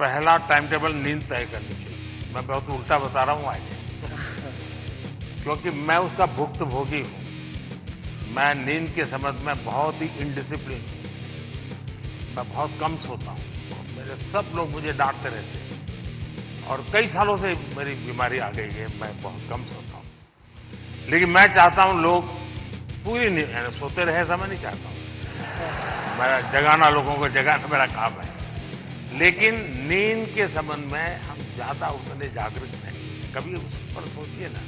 पहला time table नींद तय करनी चाहिए। मैं बहुत उल्टा बता रहा हूँ आज, क्योंकि मैं उसका भुक्तभोगी हूँ। मैं नींद के संबंध में बहुत ही इनडिसिप्लिन हूँ। मैं बहुत कम सोता हूँ। मेरे सब लोग मुझे डांटते रहते हैं और कई सालों से मेरी बीमारी आ गई है। मैं बहुत कम सोता हूँ, लेकिन मैं चाहता हूँ लोग पूरी नींद सोते रहे, ऐसा मैं नहीं चाहता हूँ। मैं जगाना, लोगों को जगाना मेरा काम है, लेकिन नींद के संबंध में हम ज्यादा उतने जागरूक नहीं। कभी उस पर सोचिए ना।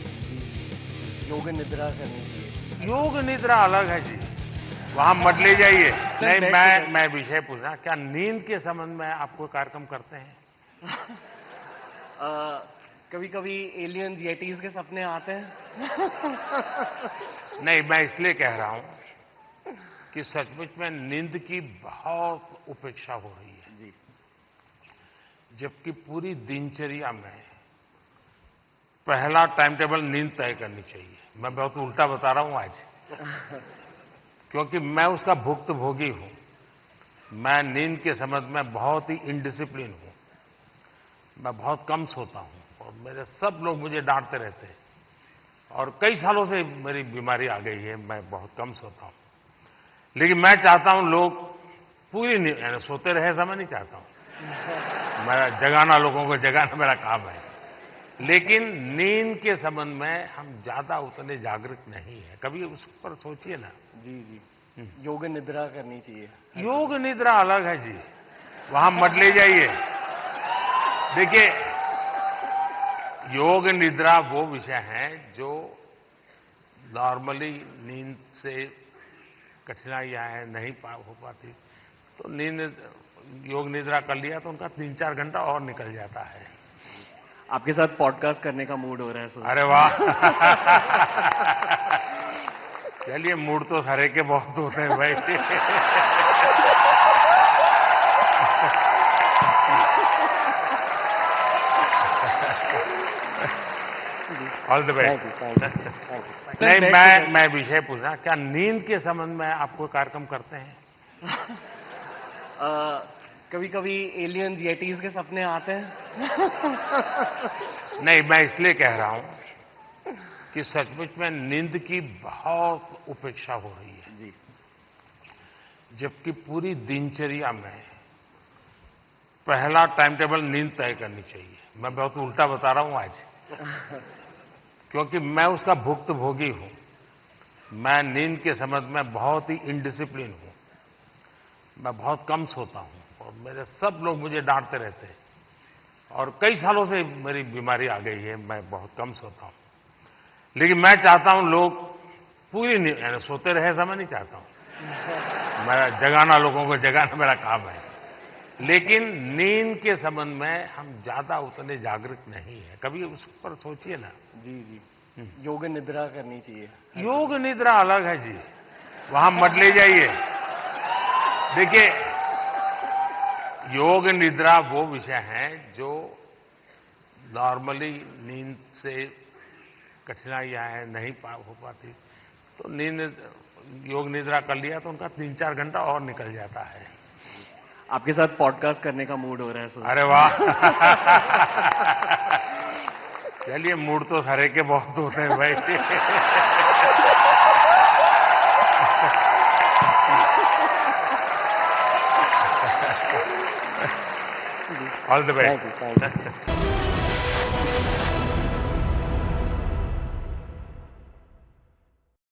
योग निद्रा करनी चाहिए। योग निद्रा अलग है जी, वहां मत ले जाइए। नहीं, मैं विषय पूछना, क्या नींद के संबंध में आप कोई कार्यक्रम करते हैं? कभी कभी एलियन येटीज के सपने आते हैं। नहीं, मैं इसलिए कह रहा हूं कि सचमुच में नींद की बहुत उपेक्षा हो रही है जी। जबकि पूरी दिनचर्या में पहला टाइम टेबल नींद तय करनी चाहिए। मैं बहुत उल्टा बता रहा हूं आज, क्योंकि मैं उसका भुक्तभोगी हूं। मैं नींद के संबंध में बहुत ही इनडिसिप्लिन हूं। मैं बहुत कम सोता हूं और मेरे सब लोग मुझे डांटते रहते हैं और कई सालों से मेरी बीमारी आ गई है। मैं बहुत कम सोता हूं, लेकिन मैं चाहता हूं लोग पूरी नींद सोते रहे, ऐसा मैं नहीं चाहता हूं। मैं जगाना, लोगों को जगाना मेरा काम है, लेकिन नींद के संबंध में हम ज्यादा उतने जागरूक नहीं है। कभी उस पर सोचिए ना। जी जी। योग निद्रा करनी चाहिए। योग निद्रा अलग है जी, वहां मत ले जाइए। देखिए, योग निद्रा वो विषय है जो नॉर्मली नींद से कठिनाइयां हैं, नहीं हो पाती, तो योग निद्रा कर लिया तो उनका 3-4 घंटा और निकल जाता है। आपके साथ पॉडकास्ट करने का मूड हो रहा है सर। अरे वाह! चलिए, मूड तो हरे के बहुत होते हैं भाई। All the best. नहीं, मैं विषय पूछना, क्या नींद के संबंध में आप कोई कार्यक्रम करते हैं? कभी कभी एलियन येटीज के सपने आते हैं। नहीं, मैं इसलिए कह रहा हूं कि सचमुच में नींद की बहुत उपेक्षा हो रही है जी। जबकि पूरी दिनचर्या में पहला टाइम टेबल नींद तय करनी चाहिए। मैं बहुत उल्टा बता रहा हूं आज, क्योंकि मैं उसका भुक्तभोगी हूं। मैं नींद के संबंध में बहुत ही इनडिसिप्लिन हूं। मैं बहुत कम सोता हूं और मेरे सब लोग मुझे डांटते रहते हैं और कई सालों से मेरी बीमारी आ गई है। मैं बहुत कम सोता हूं, लेकिन मैं चाहता हूं लोग पूरी नींद सोते रहे, ऐसा मैं नहीं चाहता हूं। मैं जगाना, लोगों को जगाना मेरा काम है, लेकिन नींद के संबंध में हम ज्यादा उतने जागरूक नहीं है। कभी उस पर सोचिए ना। जी जी। योग निद्रा करनी चाहिए। योग निद्रा अलग है जी, वहां मत ले जाइए। देखिए, योग निद्रा वो विषय है जो नॉर्मली नींद से कठिनाइयां हैं, नहीं हो पाती, तो योग निद्रा कर लिया तो उनका 3-4 घंटा और निकल जाता है। आपके साथ पॉडकास्ट करने का मूड हो रहा है सर। अरे वाह! चलिए, मूड तो हरे के बहुत होते हैं भाई। All the best.